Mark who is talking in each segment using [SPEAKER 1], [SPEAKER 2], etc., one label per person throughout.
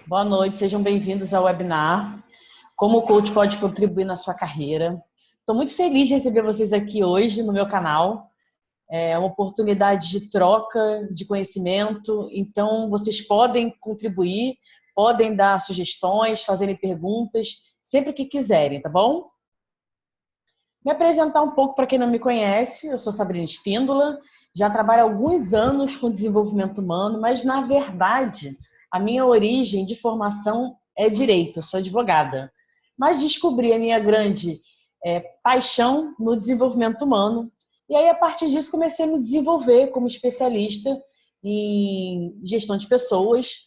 [SPEAKER 1] Boa noite, sejam bem-vindos ao webinar Como o Coach pode contribuir na sua carreira. Estou muito feliz de receber vocês aqui hoje no meu canal. É uma oportunidade de troca de conhecimento, então vocês podem contribuir, podem dar sugestões, fazerem perguntas, sempre que quiserem, tá bom? Me apresentar um pouco para quem não me conhece, eu sou Sabrina Espíndola, já trabalho há alguns anos com desenvolvimento humano, mas na verdade a minha origem de formação é direito, eu sou advogada. Mas descobri a minha grande paixão no desenvolvimento humano e aí a partir disso comecei a me desenvolver como especialista em gestão de pessoas.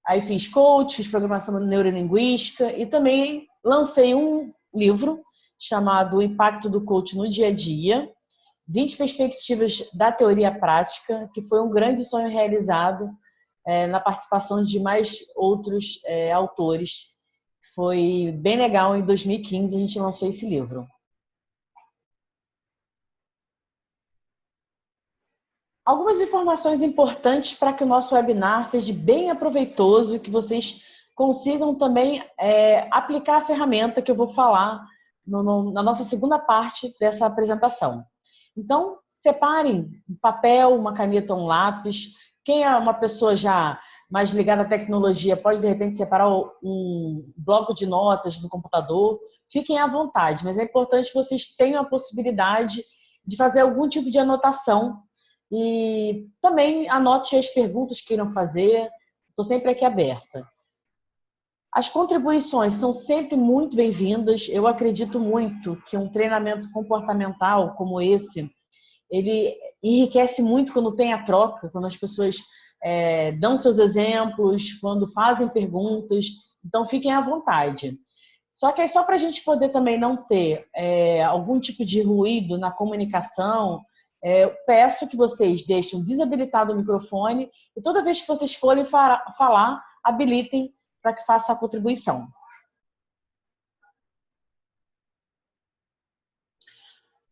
[SPEAKER 1] Aí fiz coach, fiz programação neurolinguística e também lancei um livro chamado O Impacto do Coach no Dia a Dia, 20 perspectivas da teoria à prática, que foi um grande sonho realizado na participação de mais outros autores. Foi bem legal, em 2015 a gente lançou esse livro. Algumas informações importantes para que o nosso webinar seja bem aproveitoso e que vocês consigam também aplicar a ferramenta que eu vou falar na nossa segunda parte dessa apresentação. Então, separem um papel, uma caneta ou um lápis. Quem é uma pessoa já mais ligada à tecnologia pode, de repente, separar um bloco de notas no computador. Fiquem à vontade, mas é importante que vocês tenham a possibilidade de fazer algum tipo de anotação e também anote as perguntas que queiram fazer. Estou sempre aqui aberta. As contribuições são sempre muito bem-vindas. Eu acredito muito que um treinamento comportamental como esse, ele enriquece muito quando tem a troca, quando as pessoas dão seus exemplos, quando fazem perguntas. Então, fiquem à vontade. Só que aí, só para a gente poder também não ter algum tipo de ruído na comunicação, eu peço que vocês deixem desabilitado o microfone e toda vez que vocês forem falar, habilitem para que faça a contribuição.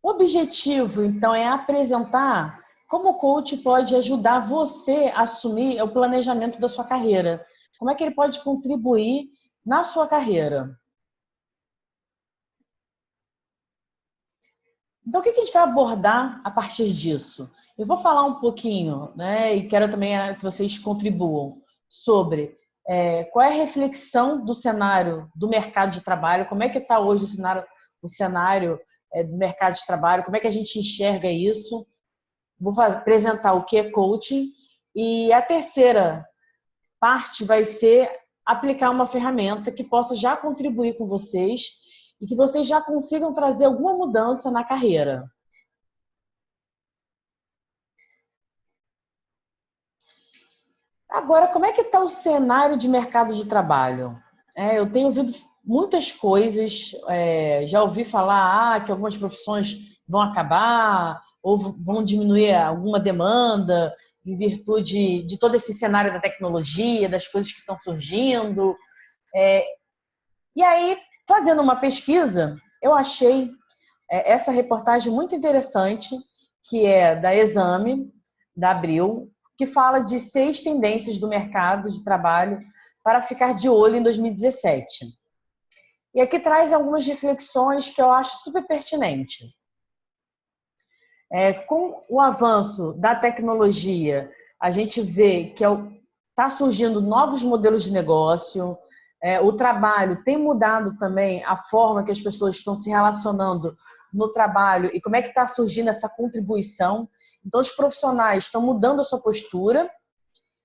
[SPEAKER 1] O objetivo, então, é apresentar como o coach pode ajudar você a assumir o planejamento da sua carreira. Como é que ele pode contribuir na sua carreira. Então, o que a gente vai abordar a partir disso? Eu vou falar um pouquinho, né, e quero também que vocês contribuam sobre qual é a reflexão do cenário do mercado de trabalho, como é que está hoje o cenário do mercado de trabalho, como é que a gente enxerga isso. Vou apresentar o que é coaching e a terceira parte vai ser aplicar uma ferramenta que possa já contribuir com vocês e que vocês já consigam trazer alguma mudança na carreira. Agora, como é que está o cenário de mercado de trabalho? Eu tenho ouvido muitas coisas, já ouvi falar que algumas profissões vão acabar ou vão diminuir alguma demanda em virtude de todo esse cenário da tecnologia, das coisas que estão surgindo. E aí, fazendo uma pesquisa, eu achei essa reportagem muito interessante, que é da Exame, da Abril, que fala de 6 tendências do mercado de trabalho para ficar de olho em 2017. E aqui traz algumas reflexões que eu acho super pertinentes. Com o avanço da tecnologia, a gente vê que está surgindo novos modelos de negócio, o trabalho tem mudado também a forma que as pessoas estão se relacionando no trabalho e como é que está surgindo essa contribuição. Então, os profissionais estão mudando a sua postura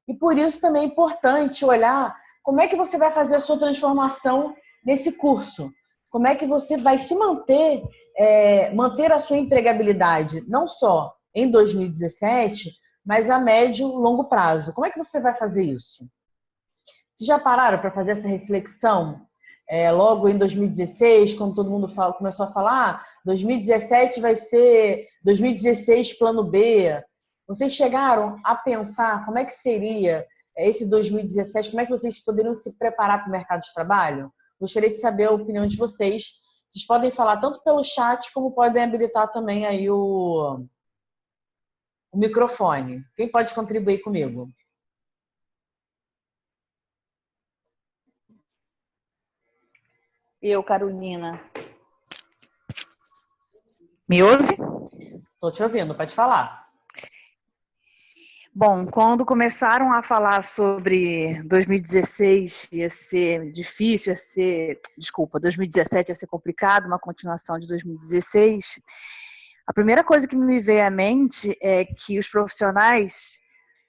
[SPEAKER 1] e por isso também é importante olhar como é que você vai fazer a sua transformação nesse curso. Como é que você vai se manter, manter a sua empregabilidade, não só em 2017, mas a médio e longo prazo. Como é que você vai fazer isso? Vocês já pararam para fazer essa reflexão? Logo em 2016, quando todo mundo começou a falar, 2017 vai ser 2016 plano B. Vocês chegaram a pensar como é que seria esse 2017? Como é que vocês poderiam se preparar para o mercado de trabalho? Gostaria de saber a opinião de vocês. Vocês podem falar tanto pelo chat, como podem habilitar também aí o microfone. Quem pode contribuir comigo?
[SPEAKER 2] Eu, Carolina. Me ouve?
[SPEAKER 1] Tô te ouvindo, pode falar.
[SPEAKER 2] Bom, quando começaram a falar sobre 2016 ia ser difícil, 2017 ia ser complicado, uma continuação de 2016, a primeira coisa que me veio à mente é que os profissionais,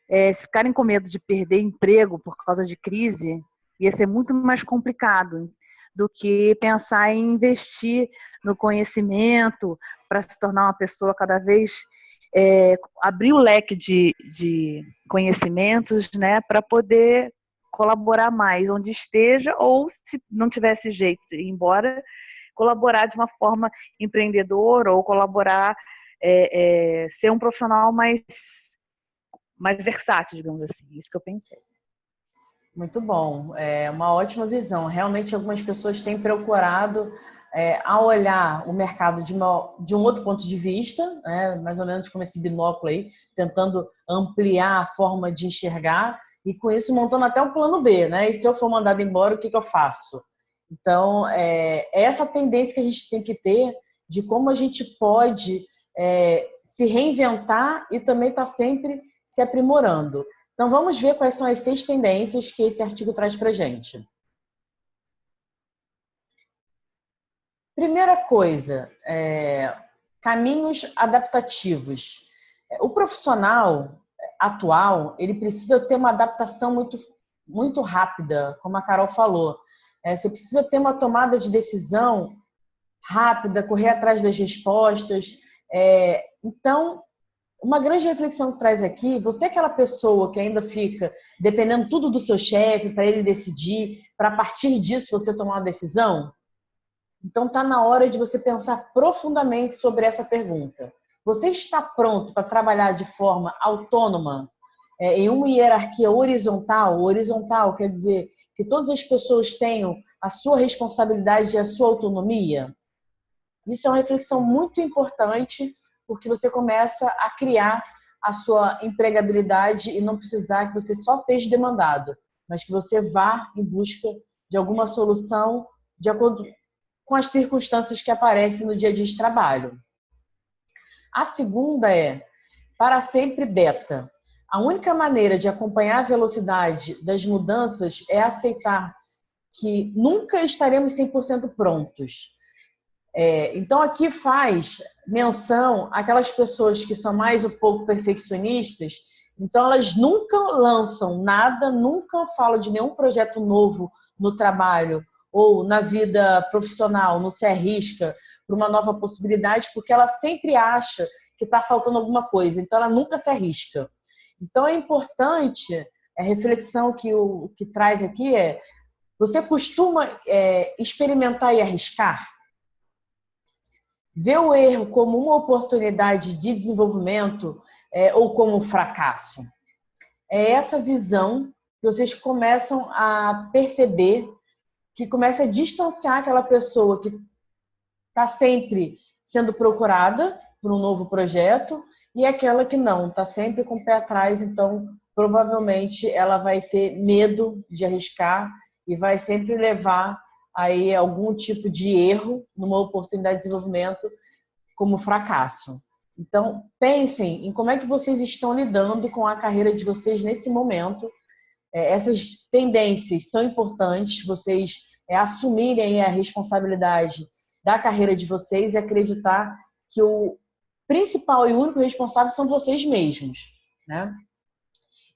[SPEAKER 2] se ficarem com medo de perder emprego por causa de crise, ia ser muito mais complicado do que pensar em investir no conhecimento para se tornar uma pessoa cada vez abrir o leque de conhecimentos, né, para poder colaborar mais onde esteja, ou se não tivesse jeito de ir embora, colaborar de uma forma empreendedora ou colaborar, ser um profissional mais versátil, digamos assim. Isso que eu pensei.
[SPEAKER 1] Muito bom, é uma ótima visão. Realmente, algumas pessoas têm procurado a olhar o mercado de um outro ponto de vista, né? Mais ou menos como esse binóculo aí, tentando ampliar a forma de enxergar e com isso montando até um plano B, né? E se eu for mandado embora, o que eu faço? Então, é essa tendência que a gente tem que ter de como a gente pode se reinventar e também estar sempre se aprimorando. Então, vamos ver quais são as 6 tendências que esse artigo traz para a gente. Primeira coisa, caminhos adaptativos. O profissional atual, ele precisa ter uma adaptação muito, muito rápida, como a Carol falou. Você precisa ter uma tomada de decisão rápida, correr atrás das respostas. Então, uma grande reflexão que traz aqui, você é aquela pessoa que ainda fica dependendo tudo do seu chefe para ele decidir, para a partir disso você tomar uma decisão? Então está na hora de você pensar profundamente sobre essa pergunta. Você está pronto para trabalhar de forma autônoma, em uma hierarquia horizontal? Horizontal quer dizer que todas as pessoas tenham a sua responsabilidade e a sua autonomia? Isso é uma reflexão muito importante, porque você começa a criar a sua empregabilidade e não precisar que você só seja demandado, mas que você vá em busca de alguma solução de acordo com as circunstâncias que aparecem no dia a dia de trabalho. A segunda é, para sempre beta. A única maneira de acompanhar a velocidade das mudanças é aceitar que nunca estaremos 100% prontos. Então, aqui faz menção àquelas pessoas que são mais um pouco perfeccionistas, então elas nunca lançam nada, nunca falam de nenhum projeto novo no trabalho ou na vida profissional, não se arrisca para uma nova possibilidade, porque ela sempre acha que está faltando alguma coisa, então ela nunca se arrisca. Então, é importante, a reflexão que traz aqui você costuma experimentar e arriscar? Vê o erro como uma oportunidade de desenvolvimento ou como um fracasso? É essa visão que vocês começam a perceber, que começa a distanciar aquela pessoa que está sempre sendo procurada por um novo projeto e aquela que não, está sempre com o pé atrás, então provavelmente ela vai ter medo de arriscar e vai sempre levar aí algum tipo de erro numa oportunidade de desenvolvimento como fracasso. Então, pensem em como é que vocês estão lidando com a carreira de vocês nesse momento. Essas tendências são importantes, vocês assumirem a responsabilidade da carreira de vocês e acreditar que o principal e único responsável são vocês mesmos, né?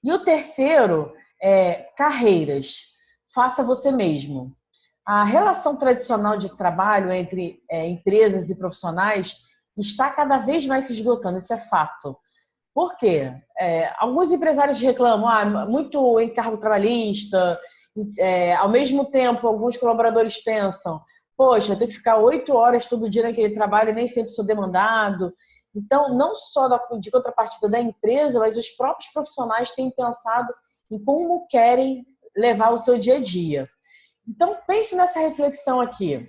[SPEAKER 1] E o terceiro é carreiras. Faça você mesmo. A relação tradicional de trabalho entre empresas e profissionais está cada vez mais se esgotando, isso é fato. Por quê? Alguns empresários reclamam, muito encargo trabalhista, ao mesmo tempo, alguns colaboradores pensam, poxa, eu tenho que ficar 8 horas todo dia naquele trabalho e nem sempre sou demandado. Então, não só de contrapartida da empresa, mas os próprios profissionais têm pensado em como querem levar o seu dia a dia. Então, pense nessa reflexão aqui.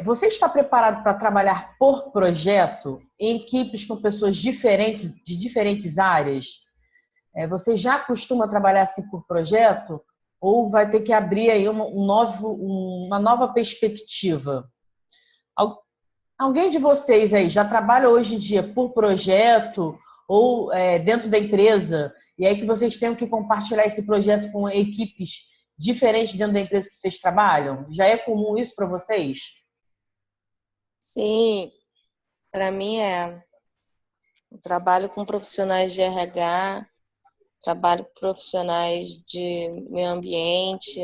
[SPEAKER 1] Você está preparado para trabalhar por projeto em equipes com pessoas diferentes, de diferentes áreas? Você já costuma trabalhar assim por projeto? ou vai ter que abrir aí uma nova perspectiva? Alguém de vocês aí já trabalha hoje em dia por projeto ou dentro da empresa, e aí que vocês tenham que compartilhar esse projeto com equipes diferentes dentro da empresa que vocês trabalham? Já é comum isso para vocês?
[SPEAKER 3] Sim, para mim é. Eu trabalho com profissionais de RH, trabalho com profissionais de meio ambiente,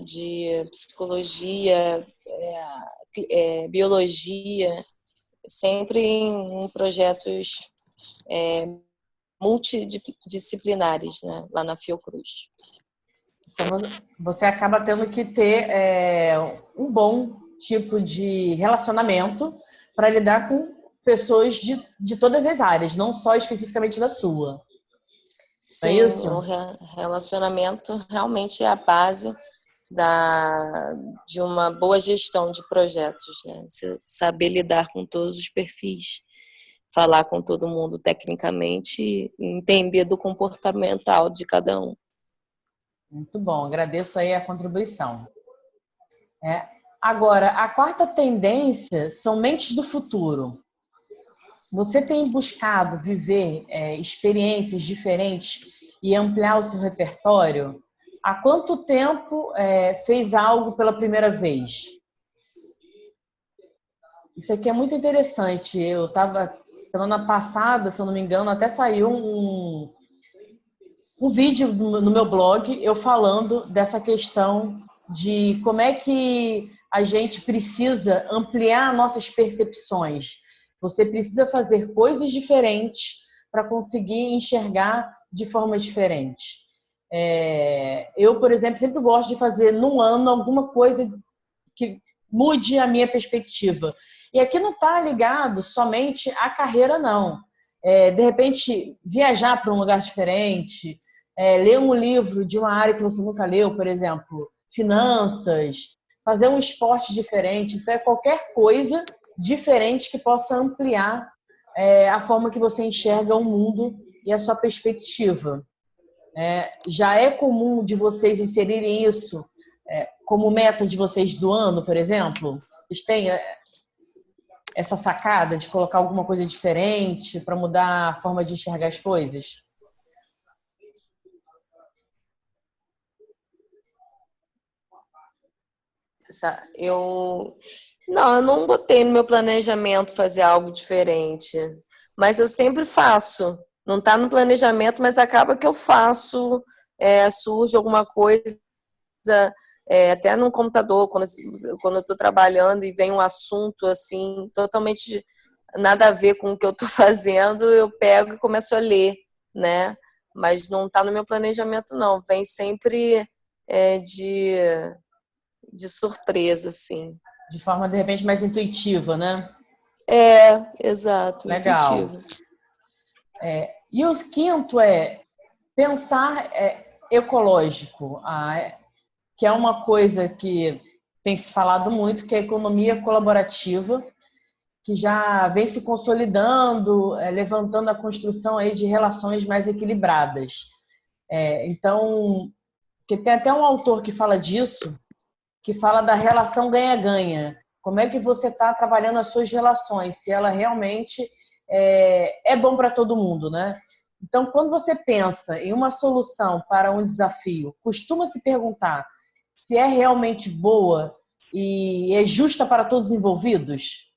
[SPEAKER 3] de psicologia, biologia, sempre em projetos multidisciplinares, né, lá na Fiocruz.
[SPEAKER 1] Então, você acaba tendo que ter um bom tipo de relacionamento para lidar com pessoas de todas as áreas, não só especificamente da sua. Não é
[SPEAKER 3] Sim,
[SPEAKER 1] isso?
[SPEAKER 3] o relacionamento realmente é a base de uma boa gestão de projetos, né? Você saber lidar com todos os perfis, falar com todo mundo tecnicamente e entender do comportamental de cada um.
[SPEAKER 1] Muito bom, agradeço aí a contribuição. Agora, a quarta tendência são mentes do futuro. Você tem buscado viver experiências diferentes e ampliar o seu repertório? Há quanto tempo fez algo pela primeira vez? Isso aqui é muito interessante. Eu estava, semana passada, se eu não me engano, até saiu um vídeo no meu blog, eu falando dessa questão de como é que a gente precisa ampliar nossas percepções. Você precisa fazer coisas diferentes para conseguir enxergar de forma diferente. Eu, por exemplo, sempre gosto de fazer num ano alguma coisa que mude a minha perspectiva. E aqui não está ligado somente à carreira, não. De repente, viajar para um lugar diferente, ler um livro de uma área que você nunca leu, por exemplo, finanças, fazer um esporte diferente. Então, é qualquer coisa diferente que possa ampliar a forma que você enxerga o mundo e a sua perspectiva. Já é comum de vocês inserirem isso como meta de vocês do ano, por exemplo? Vocês têm essa sacada de colocar alguma coisa diferente para mudar a forma de enxergar as coisas?
[SPEAKER 3] Eu não botei no meu planejamento fazer algo diferente, mas eu sempre faço. Não está no planejamento, mas acaba que eu faço, surge alguma coisa, até no computador, quando eu estou trabalhando e vem um assunto assim, totalmente nada a ver com o que eu estou fazendo, eu pego e começo a ler, né? Mas não está no meu planejamento, não. Vem sempre de surpresa, assim.
[SPEAKER 1] De forma, de repente, mais intuitiva, né?
[SPEAKER 3] Exato,
[SPEAKER 1] Legal.
[SPEAKER 3] intuitivo.
[SPEAKER 1] E o quinto é pensar ecológico, que é uma coisa que tem se falado muito, que é a economia colaborativa, que já vem se consolidando, levantando a construção aí de relações mais equilibradas. Então, que tem até um autor que fala disso, que fala da relação ganha-ganha. Como é que você está trabalhando as suas relações, se ela realmente é bom para todo mundo, né? Então, quando você pensa em uma solução para um desafio, costuma se perguntar se é realmente boa e é justa para todos os envolvidos?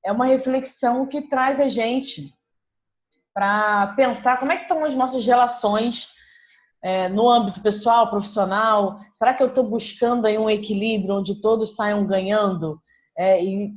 [SPEAKER 1] É uma reflexão que traz a gente para pensar como é que estão as nossas relações no âmbito pessoal, profissional. Será que eu estou buscando aí um equilíbrio onde todos saiam ganhando? E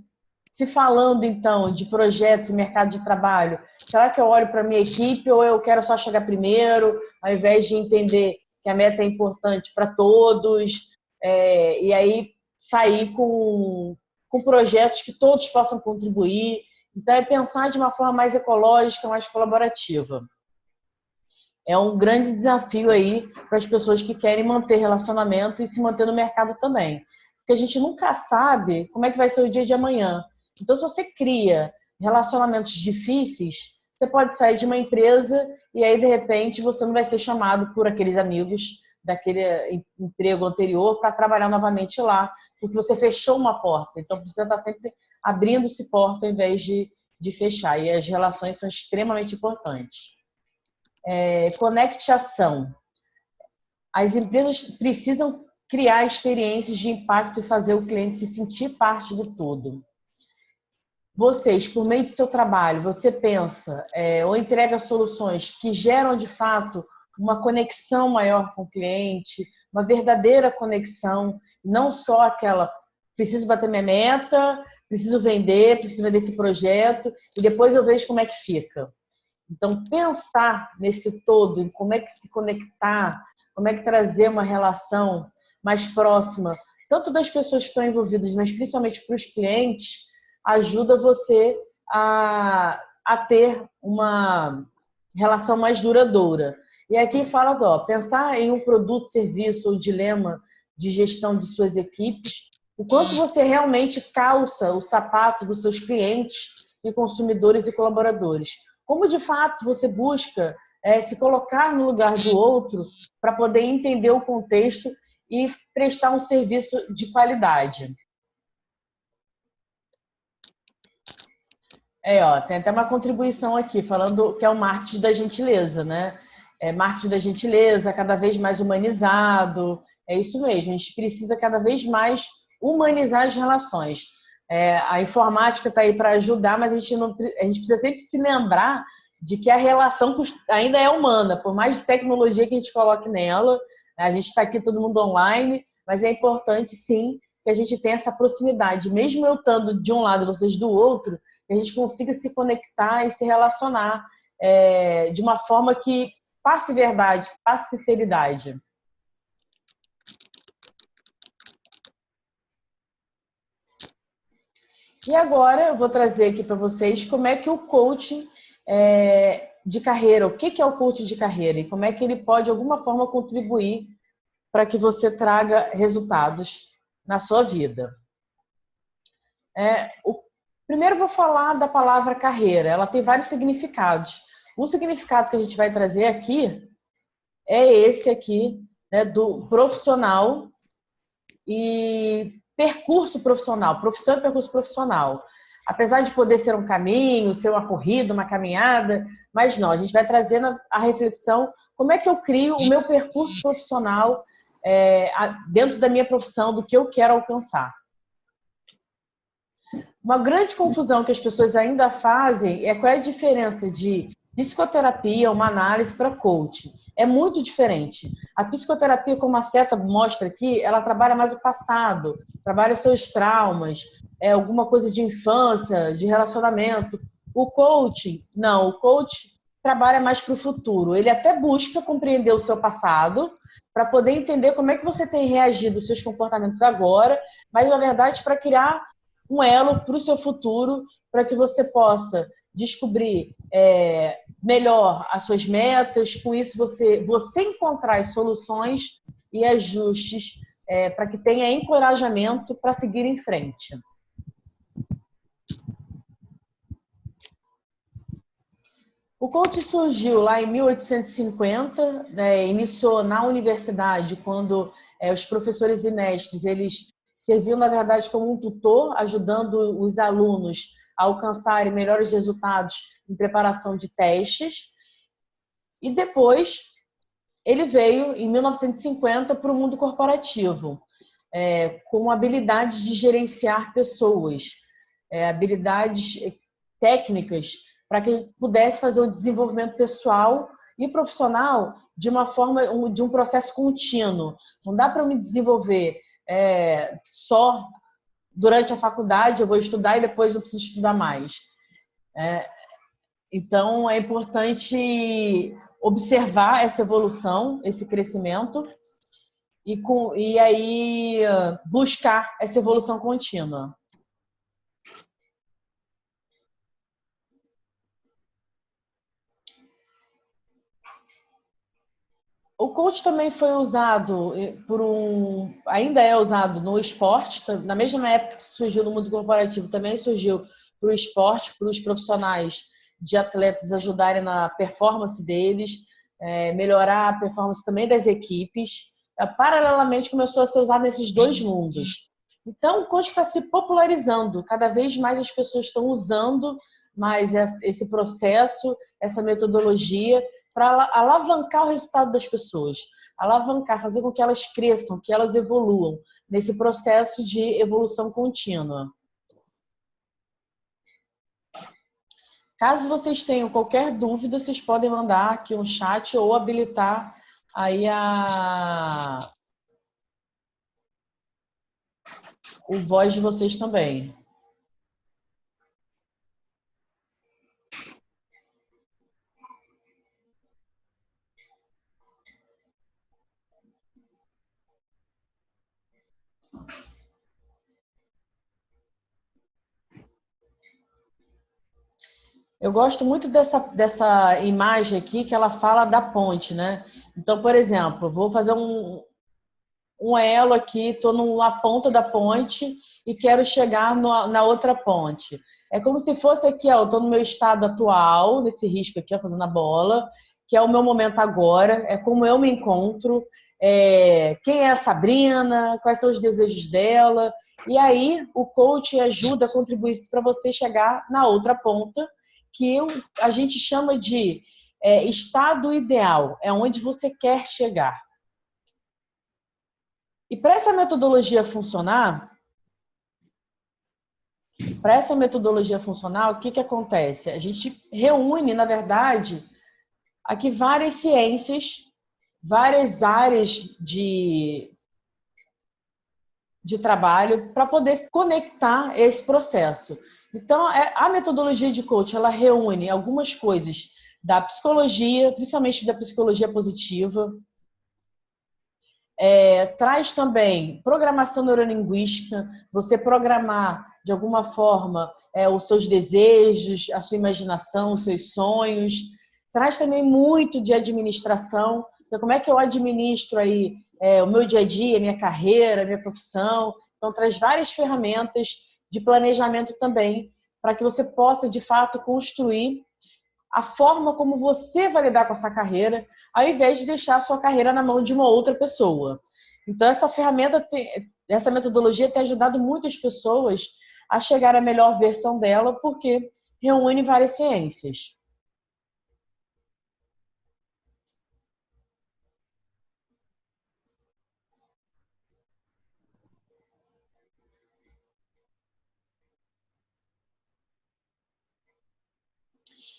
[SPEAKER 1] se falando, então, de projetos e mercado de trabalho, será que eu olho para a minha equipe ou eu quero só chegar primeiro, ao invés de entender que a meta é importante para todos, e aí sair com projetos que todos possam contribuir? Então, é pensar de uma forma mais ecológica, mais colaborativa. É um grande desafio aí para as pessoas que querem manter relacionamento e se manter no mercado também. Porque a gente nunca sabe como é que vai ser o dia de amanhã. Então, se você cria relacionamentos difíceis, você pode sair de uma empresa e aí, de repente, você não vai ser chamado por aqueles amigos daquele emprego anterior para trabalhar novamente lá, porque você fechou uma porta. Então, precisa estar sempre abrindo-se porta ao invés de fechar. E as relações são extremamente importantes. Conecte ação. As empresas precisam criar experiências de impacto e fazer o cliente se sentir parte do todo. Vocês, por meio do seu trabalho, você pensa ou entrega soluções que geram, de fato, uma conexão maior com o cliente, uma verdadeira conexão, não só aquela, preciso bater minha meta, preciso vender esse projeto e depois eu vejo como é que fica. Então, pensar nesse todo, em como é que se conectar, como é que trazer uma relação mais próxima, tanto das pessoas que estão envolvidas, mas principalmente para os clientes, ajuda você a ter uma relação mais duradoura. E aqui fala, pensar em um produto, serviço ou dilema de gestão de suas equipes, o quanto você realmente calça o sapato dos seus clientes e consumidores e colaboradores. Como, de fato, você busca se colocar no lugar do outro para poder entender o contexto e prestar um serviço de qualidade. Tem até uma contribuição aqui, falando que é o marketing da gentileza, né? Marketing da gentileza, cada vez mais humanizado. É isso mesmo, a gente precisa cada vez mais humanizar as relações. A informática está aí para ajudar, mas a gente precisa sempre se lembrar de que a relação ainda é humana, por mais de tecnologia que a gente coloque nela. A gente está aqui todo mundo online, mas é importante, sim, que a gente tenha essa proximidade. Mesmo eu estando de um lado e vocês do outro, que a gente consiga se conectar e se relacionar de uma forma que passe verdade, passe sinceridade. E agora eu vou trazer aqui para vocês como é que o coaching de carreira, o que é o coaching de carreira e como é que ele pode, de alguma forma, contribuir para que você traga resultados na sua vida. Primeiro eu vou falar da palavra carreira. Ela tem vários significados. O significado que a gente vai trazer aqui é esse aqui, né, do profissional e percurso profissional, profissão e percurso profissional. Apesar de poder ser um caminho, ser uma corrida, uma caminhada, mas não, a gente vai trazer a reflexão como é que eu crio o meu percurso profissional dentro da minha profissão, do que eu quero alcançar. Uma grande confusão que as pessoas ainda fazem é qual é a diferença de psicoterapia, uma análise para coaching. É muito diferente. A psicoterapia, como a Seta mostra aqui, ela trabalha mais o passado, trabalha os seus traumas, alguma coisa de infância, de relacionamento. O coaching, não. O coaching trabalha mais para o futuro. Ele até busca compreender o seu passado para poder entender como é que você tem reagido aos seus comportamentos agora, mas, na verdade, para criar um elo para o seu futuro, para que você possa descobrir melhor as suas metas, com isso você encontrar as soluções e ajustes para que tenha encorajamento para seguir em frente. O coaching surgiu lá em 1850, iniciou na universidade, quando os professores e mestres, eles serviam, na verdade, como um tutor, ajudando os alunos a alcançarem melhores resultados em preparação de testes. E depois, ele veio, em 1950, para o mundo corporativo, com habilidades de gerenciar pessoas, habilidades técnicas, para que pudesse fazer o desenvolvimento pessoal e profissional de uma forma, de um processo contínuo. Não dá para eu me desenvolver só durante a faculdade, eu vou estudar e depois não preciso estudar mais. Então, é importante observar essa evolução, esse crescimento, e aí buscar essa evolução contínua. O coach também foi usado ainda é usado no esporte, na mesma época que surgiu no mundo corporativo, também surgiu para o esporte, para os profissionais de atletas ajudarem na performance deles, melhorar a performance também das equipes. paralelamente começou a ser usado nesses dois mundos. Então, o coach está se popularizando. Cada vez mais as pessoas estão usando mais esse processo, essa metodologia, para alavancar o resultado das pessoas. Alavancar, fazer com que elas cresçam, que elas evoluam nesse processo de evolução contínua. Caso vocês tenham qualquer dúvida, vocês podem mandar aqui um chat ou habilitar aí o voz de vocês também. Eu gosto muito dessa imagem aqui que ela fala da ponte, né? Então, por exemplo, vou fazer um elo aqui, estou na ponta da ponte e quero chegar na outra ponte. É como se fosse aqui, ó, eu estou no meu estado atual, nesse risco aqui, ó, fazendo a bola, que é o meu momento agora, é como eu me encontro, quem é a Sabrina, quais são os desejos dela. E aí o coach ajuda a contribuir para você chegar na outra ponta, que a gente chama de estado ideal, é onde você quer chegar. E para essa metodologia funcionar, o que acontece? A gente reúne, na verdade, aqui várias ciências, várias áreas de trabalho para poder conectar esse processo. Então, a metodologia de coach, ela reúne algumas coisas da psicologia, principalmente da psicologia positiva, traz também programação neurolinguística, você programar de alguma forma os seus desejos, a sua imaginação, os seus sonhos. Traz também muito de administração, então como é que eu administro aí o meu dia a dia, minha carreira, minha profissão. Então traz várias ferramentas de planejamento também, para que você possa de fato construir a forma como você vai lidar com essa carreira, ao invés de deixar a sua carreira na mão de uma outra pessoa. Então, essa metodologia tem ajudado muitas pessoas a chegar à melhor versão dela, porque reúne várias ciências.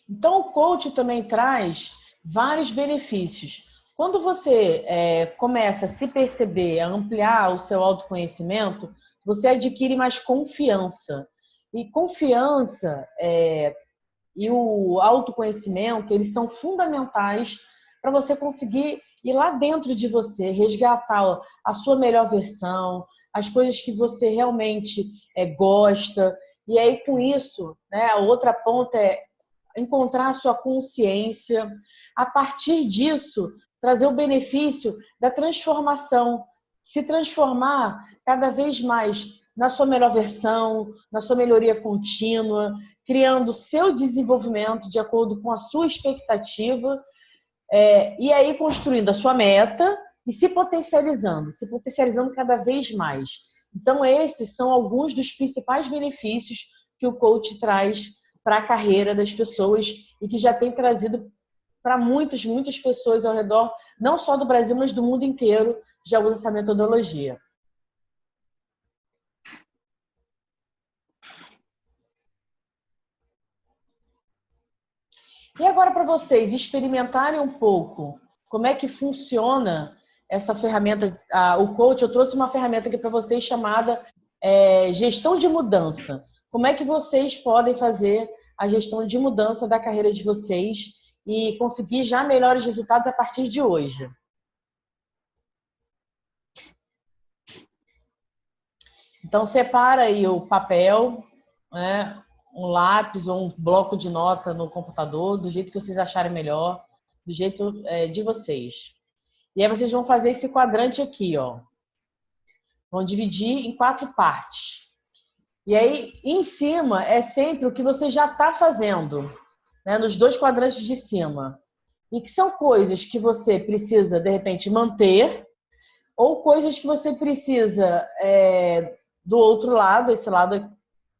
[SPEAKER 1] Então, o coach também traz vários benefícios. Quando você começa a se perceber, a ampliar o seu autoconhecimento, você adquire mais confiança. E confiança e o autoconhecimento, eles são fundamentais para você conseguir ir lá dentro de você, resgatar a sua melhor versão, as coisas que você realmente gosta. E aí, com isso, né, a outra ponta é encontrar a sua consciência. A partir disso, trazer o benefício da transformação, se transformar cada vez mais na sua melhor versão, na sua melhoria contínua, criando o seu desenvolvimento de acordo com a sua expectativa, e aí construindo a sua meta e se potencializando cada vez mais. Então, esses são alguns dos principais benefícios que o coach traz para a carreira das pessoas e que já tem trazido para muitas pessoas ao redor, não só do Brasil, mas do mundo inteiro, já usa essa metodologia. E agora, para vocês experimentarem um pouco como é que funciona essa ferramenta, o coach, eu trouxe uma ferramenta aqui para vocês chamada gestão de mudança. Como é que vocês podem fazer a gestão de mudança da carreira de vocês e conseguir já melhores resultados a partir de hoje? Então, separa aí o papel, né, um lápis ou um bloco de nota no computador, do jeito que vocês acharem melhor, do jeito de vocês. E aí vocês vão fazer esse quadrante aqui, ó. Vão dividir em 4 partes. E aí, em cima, é sempre o que você já está fazendo, né, nos 2 quadrantes de cima. E que são coisas que você precisa, de repente, manter, ou coisas que você precisa do outro lado, esse lado.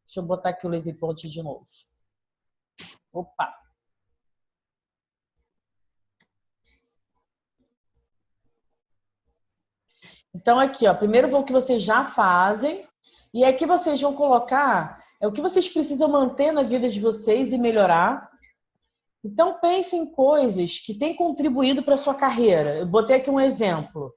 [SPEAKER 1] Deixa eu botar aqui o laser point de novo. Opa! Então, aqui, ó, primeiro o que vocês já fazem, e aqui vocês vão colocar o que vocês precisam manter na vida de vocês e melhorar. Então, pense em coisas que têm contribuído para a sua carreira. Eu botei aqui um exemplo.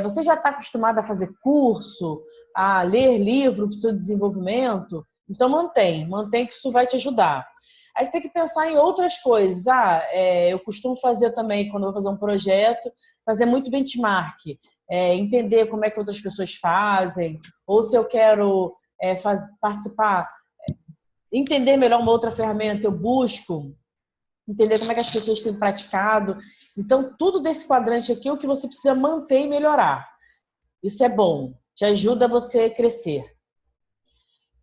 [SPEAKER 1] Você já está acostumado a fazer curso, a ler livro para o seu desenvolvimento? Então, mantém que isso vai te ajudar. Aí você tem que pensar em outras coisas. Eu costumo fazer também, quando eu vou fazer um projeto, fazer muito benchmark. Entender como é que outras pessoas fazem, ou se eu quero participar, entender melhor uma outra ferramenta, eu busco entender como é que as pessoas têm praticado. Então, tudo desse quadrante aqui é o que você precisa manter e melhorar. Isso é bom, te ajuda a você crescer.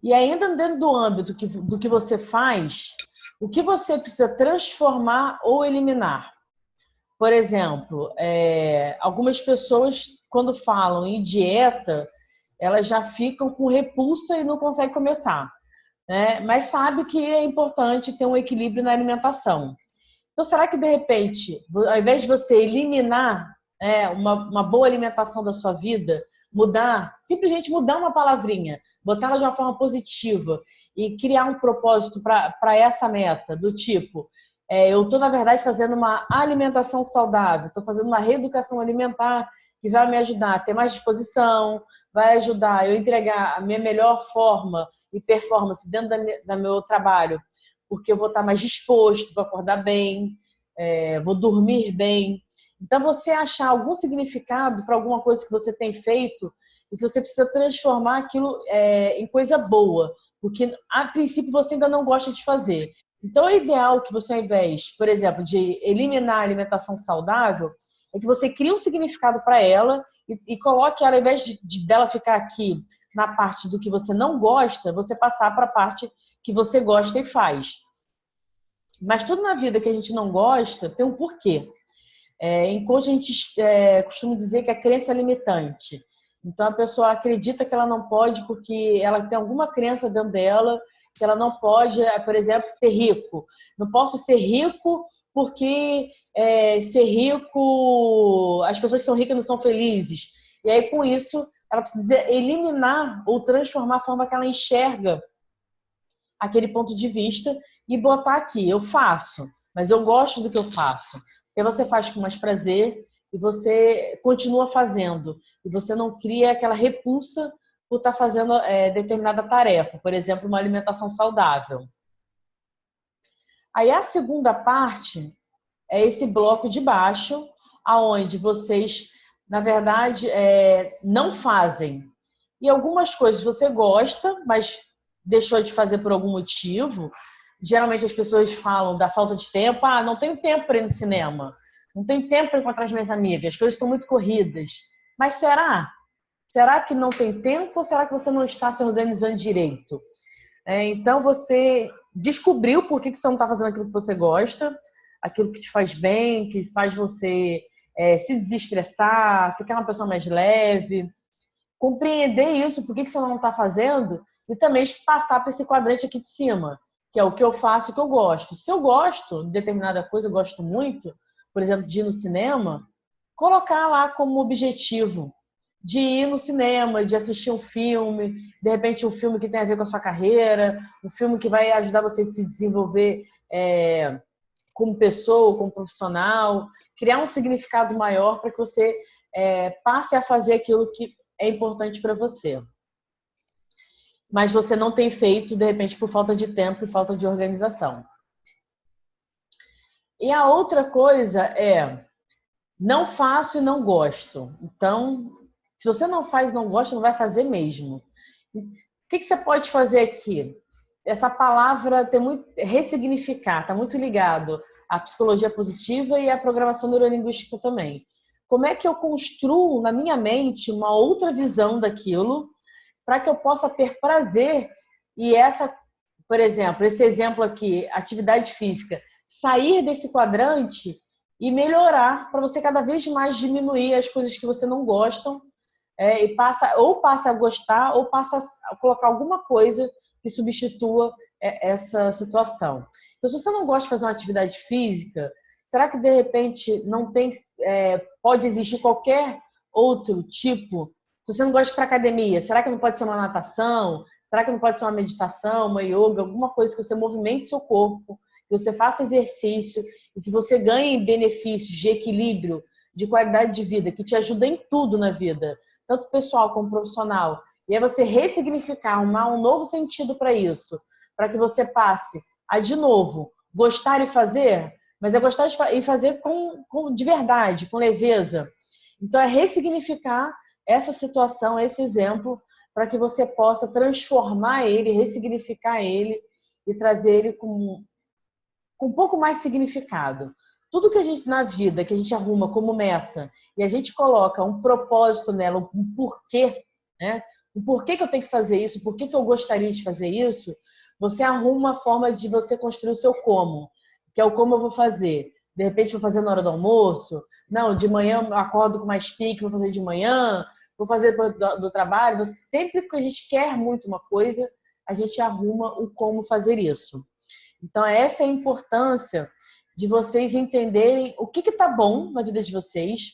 [SPEAKER 1] E ainda dentro do âmbito do que você faz, o que você precisa transformar ou eliminar? Por exemplo, algumas pessoas, quando falam em dieta, elas já ficam com repulsa e não conseguem começar, né? Mas sabe que é importante ter um equilíbrio na alimentação. Então, será que, de repente, ao invés de você eliminar uma boa alimentação da sua vida, simplesmente mudar uma palavrinha, botar ela de uma forma positiva e criar um propósito para essa meta, do tipo, eu estou, na verdade, fazendo uma alimentação saudável, estou fazendo uma reeducação alimentar que vai me ajudar a ter mais disposição, vai ajudar eu entregar a minha melhor forma e performance dentro do meu trabalho, porque eu vou estar mais disposto, vou acordar bem, vou dormir bem. Então, você achar algum significado para alguma coisa que você tem feito e que você precisa transformar aquilo em coisa boa, porque, a princípio, você ainda não gosta de fazer. Então, é ideal que você, ao invés, por exemplo, de eliminar a alimentação saudável, é que você crie um significado para ela e coloque ela, ao invés dela ficar aqui na parte do que você não gosta, você passar para a parte que você gosta e faz. Mas tudo na vida que a gente não gosta tem um porquê. Em coach, a gente costuma dizer que a crença é limitante. Então, a pessoa acredita que ela não pode porque ela tem alguma crença dentro dela que ela não pode, por exemplo, ser rico. Não posso ser rico porque ser rico, as pessoas que são ricas não são felizes. E aí, com isso, ela precisa eliminar ou transformar a forma que ela enxerga aquele ponto de vista e botar aqui, eu faço, mas eu gosto do que eu faço. Porque você faz com mais prazer e você continua fazendo. E você não cria aquela repulsa por estar fazendo determinada tarefa, por exemplo, uma alimentação saudável. Aí a segunda parte é esse bloco de baixo, aonde vocês, na verdade, não fazem. E algumas coisas você gosta, mas deixou de fazer por algum motivo. Geralmente as pessoas falam da falta de tempo. Não tenho tempo para ir no cinema. Não tenho tempo para encontrar as minhas amigas. As coisas estão muito corridas. Mas será? Será que não tem tempo ou será que você não está se organizando direito? Então você descobriu por que você não está fazendo aquilo que você gosta, aquilo que te faz bem, que faz você se desestressar, ficar uma pessoa mais leve. Compreender isso, por que você não está fazendo, e também passar para esse quadrante aqui de cima, que é o que eu faço e o que eu gosto. Se eu gosto de determinada coisa, eu gosto muito, por exemplo, de ir no cinema, colocar lá como objetivo de ir no cinema, de assistir um filme, de repente um filme que tem a ver com a sua carreira, um filme que vai ajudar você a se desenvolver como pessoa, como profissional, criar um significado maior para que você passe a fazer aquilo que é importante para você. Mas você não tem feito, de repente, por falta de tempo e falta de organização. E a outra coisa é, não faço e não gosto. Então, se você não faz e não gosta, não vai fazer mesmo. O que você pode fazer aqui? Essa palavra tem muito ressignificar, está muito ligado à psicologia positiva e à programação neurolinguística também. Como é que eu construo na minha mente uma outra visão daquilo para que eu possa ter prazer e por exemplo, esse exemplo aqui, atividade física, sair desse quadrante e melhorar para você cada vez mais diminuir as coisas que você não gosta e passa a gostar ou passa a colocar alguma coisa que substitua essa situação. Então, se você não gosta de fazer uma atividade física, será que de repente não tem, pode existir qualquer outro tipo? Se você não gosta de ir para academia, será que não pode ser uma natação? Será que não pode ser uma meditação, uma yoga, alguma coisa que você movimente seu corpo, que você faça exercício e que você ganhe benefícios de equilíbrio, de qualidade de vida, que te ajuda em tudo na vida, tanto pessoal como profissional. E aí você ressignificar, arrumar um novo sentido para isso, para que você passe a, de novo, gostar e fazer, mas é gostar e fazer de verdade, com leveza. Então, é ressignificar essa situação, esse exemplo, para que você possa transformar ele, ressignificar ele e trazer ele com um pouco mais significado. Tudo que a gente, na vida, que a gente arruma como meta e a gente coloca um propósito nela, um porquê, né? O porquê que eu tenho que fazer isso, por que eu gostaria de fazer isso, você arruma uma forma de você construir o seu como, que é o como eu vou fazer. De repente, vou fazer na hora do almoço. Não, de manhã eu acordo com mais pique, vou fazer de manhã, vou fazer do trabalho. Sempre que a gente quer muito uma coisa, a gente arruma o como fazer isso. Então, essa é a importância de vocês entenderem o que está bom na vida de vocês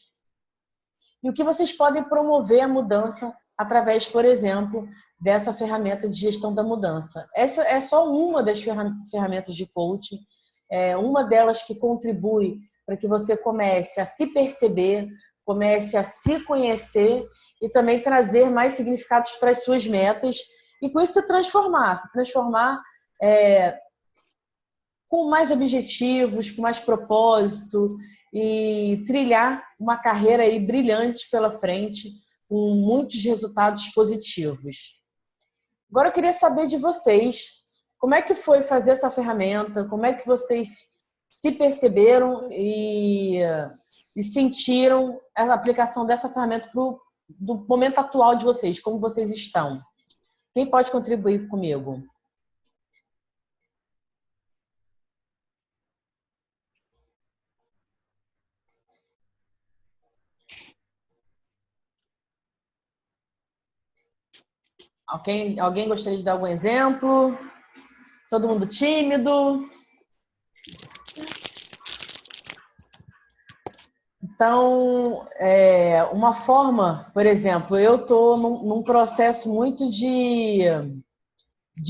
[SPEAKER 1] e o que vocês podem promover a mudança através, por exemplo, dessa ferramenta de gestão da mudança. Essa é só uma das ferramentas de coaching, uma delas que contribui para que você comece a se perceber, comece a se conhecer e também trazer mais significados para as suas metas e com isso se transformar com mais objetivos, com mais propósito e trilhar uma carreira aí brilhante pela frente, com muitos resultados positivos. Agora eu queria saber de vocês, como é que foi fazer essa ferramenta, como é que vocês se perceberam e sentiram a aplicação dessa ferramenta do momento atual de vocês, como vocês estão? Quem pode contribuir comigo? Alguém gostaria de dar algum exemplo? Todo mundo tímido? Então, uma forma, por exemplo, eu estou num processo muito de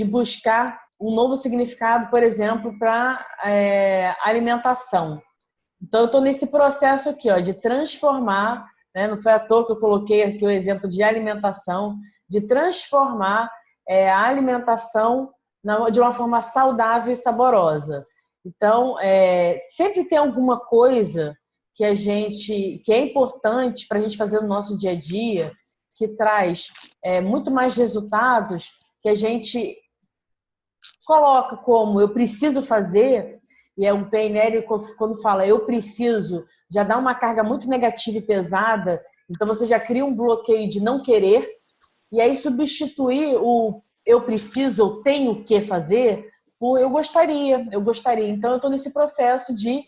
[SPEAKER 1] buscar um novo significado, por exemplo, para alimentação. Então, eu estou nesse processo aqui, ó, de transformar, né? Não foi à toa que eu coloquei aqui o exemplo de alimentação, de transformar a alimentação de uma forma saudável e saborosa. Então, sempre tem alguma coisa que é importante para a gente fazer no nosso dia a dia, que traz muito mais resultados, que a gente coloca como eu preciso fazer, e o PNL, quando fala eu preciso, já dá uma carga muito negativa e pesada, então você já cria um bloqueio de não querer, e aí substituir o eu preciso, eu tenho que fazer, por eu gostaria. Então eu estou nesse processo de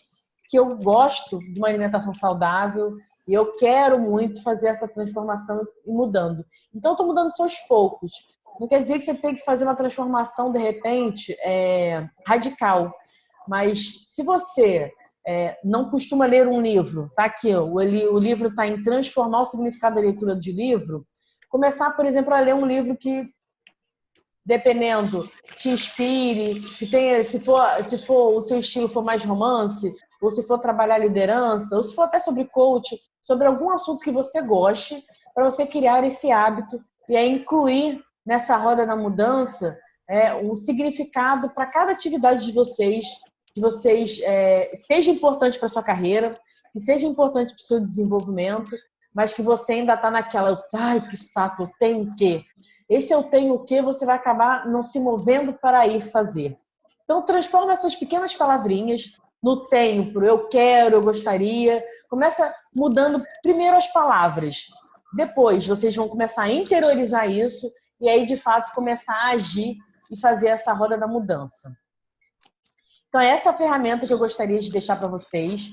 [SPEAKER 1] que eu gosto de uma alimentação saudável e eu quero muito fazer essa transformação e mudando. Então eu estou mudando aos poucos. Não quer dizer que você tem que fazer uma transformação, de repente, radical. Mas se você não costuma ler um livro, tá aqui, o livro está em transformar o significado da leitura de livro, começar, por exemplo, a ler um livro que, dependendo, te inspire, que tenha, se for o seu estilo for mais romance, ou se for trabalhar liderança, ou se for até sobre coach, sobre algum assunto que você goste, para você criar esse hábito e aí incluir nessa roda da mudança um significado para cada atividade de vocês, que vocês seja importante para sua carreira, que seja importante para o seu desenvolvimento, mas que você ainda está naquela, ai, que saco, eu tenho que. Esse eu tenho o que, você vai acabar não se movendo para ir fazer. Então, transforma essas pequenas palavrinhas no tenho, pro eu quero, eu gostaria. Começa mudando primeiro as palavras. Depois, vocês vão começar a interiorizar isso e aí, de fato, começar a agir e fazer essa roda da mudança. Então, essa é a ferramenta que eu gostaria de deixar para vocês,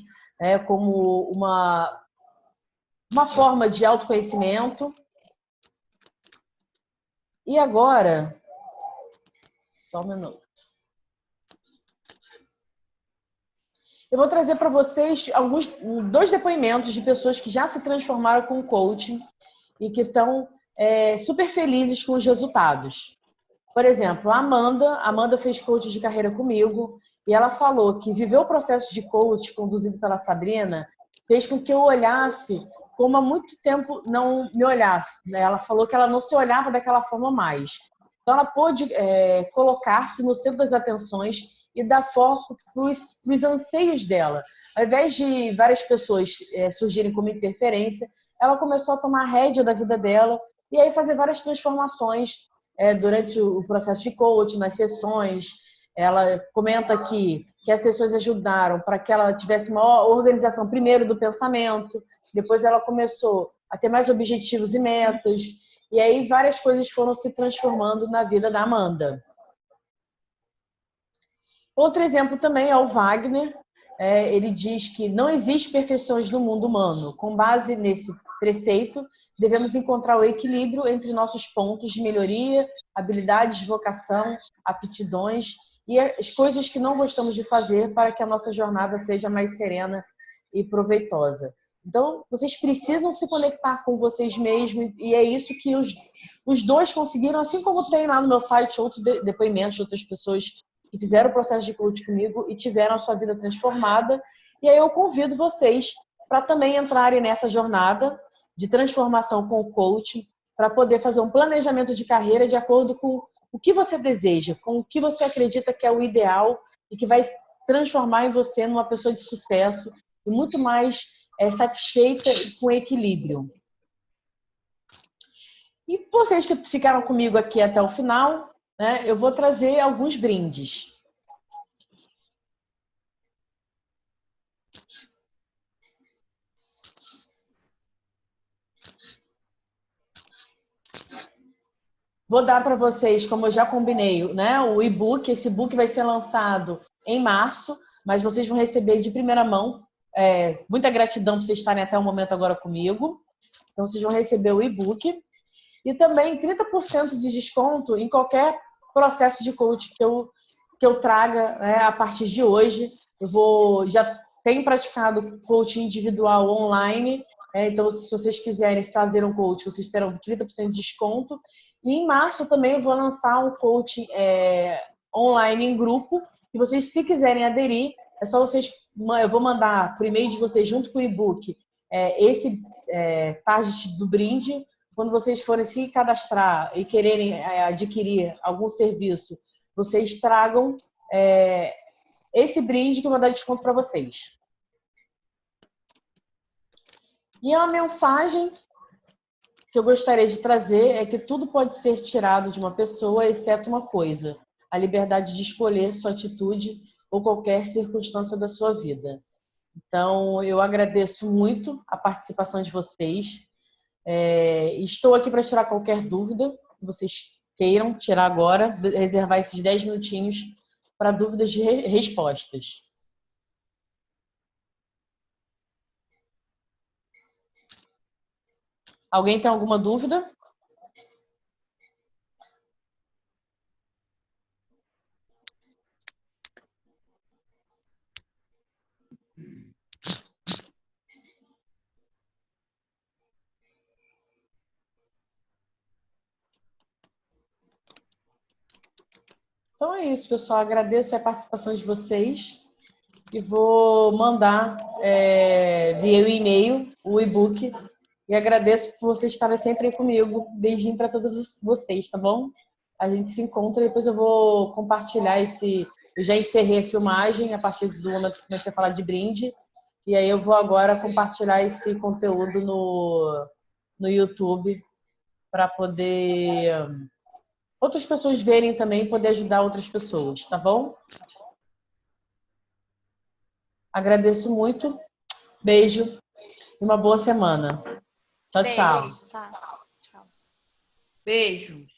[SPEAKER 1] como uma forma de autoconhecimento E agora, só um minuto. Eu vou trazer para vocês dois depoimentos de pessoas que já se transformaram com o coaching e que estão super felizes com os resultados. Por exemplo, a Amanda fez coaching de carreira comigo e ela falou que viver o processo de coaching conduzido pela Sabrina fez com que eu olhasse como há muito tempo não me olhasse. Ela falou que ela não se olhava daquela forma mais. Então, ela pôde colocar-se no centro das atenções e dar foco para os anseios dela. Ao invés de várias pessoas surgirem como interferência, ela começou a tomar a rédea da vida dela e aí fazer várias transformações durante o processo de coaching, nas sessões. Ela comenta aqui que as sessões ajudaram para que ela tivesse maior organização, primeiro do pensamento, depois ela começou a ter mais objetivos e metas, e aí várias coisas foram se transformando na vida da Amanda. Outro exemplo também é o Wagner. Ele diz que não existe perfeições no mundo humano. Com base nesse preceito, devemos encontrar o equilíbrio entre nossos pontos de melhoria, habilidades, vocação, aptidões e as coisas que não gostamos de fazer para que a nossa jornada seja mais serena e proveitosa. Então, vocês precisam se conectar com vocês mesmos e é isso que os dois conseguiram, assim como tem lá no meu site outros depoimentos de outras pessoas que fizeram o processo de coaching comigo e tiveram a sua vida transformada. E aí eu convido vocês para também entrarem nessa jornada de transformação com o coaching, para poder fazer um planejamento de carreira de acordo com o que você deseja, com o que você acredita que é o ideal e que vai transformar em você numa pessoa de sucesso e muito mais satisfeita e com equilíbrio. E vocês que ficaram comigo aqui até o final, eu vou trazer alguns brindes. Vou dar para vocês, como eu já combinei, o e-book. Esse e-book vai ser lançado em março, mas vocês vão receber de primeira mão. Muita gratidão por vocês estarem até o momento agora comigo. Então, vocês vão receber o e-book. E também 30% de desconto em qualquer processo de coaching que eu traga a partir de hoje. Já tenho praticado coaching individual online. Então, se vocês quiserem fazer um coaching, vocês terão 30% de desconto. E em março também eu vou lançar um coaching online em grupo. E vocês, se quiserem aderir, é só vocês. Eu vou mandar por e-mail de vocês, junto com o e-book, esse target do brinde. Quando vocês forem se cadastrar e quererem adquirir algum serviço, vocês tragam esse brinde que eu vou dar desconto para vocês. E a mensagem que eu gostaria de trazer é que tudo pode ser tirado de uma pessoa, exceto uma coisa: a liberdade de escolher sua atitude ou qualquer circunstância da sua vida. Então, eu agradeço muito a participação de vocês. Estou aqui para tirar qualquer dúvida que vocês queiram tirar agora, reservar esses 10 minutinhos para dúvidas de respostas. Alguém tem alguma dúvida? Então é isso, pessoal. Agradeço a participação de vocês e vou mandar via o e-mail o e-book. E agradeço por vocês estarem sempre aí comigo. Beijinho para todos vocês, tá bom? A gente se encontra, depois eu vou compartilhar esse... Eu já encerrei a filmagem a partir do momento que comecei a falar de brinde. E aí eu vou agora compartilhar esse conteúdo no YouTube para poder outras pessoas verem também e poder ajudar outras pessoas, tá bom? Agradeço muito. Beijo e uma boa semana. Tchau, tchau.
[SPEAKER 4] Beijo. Beijo.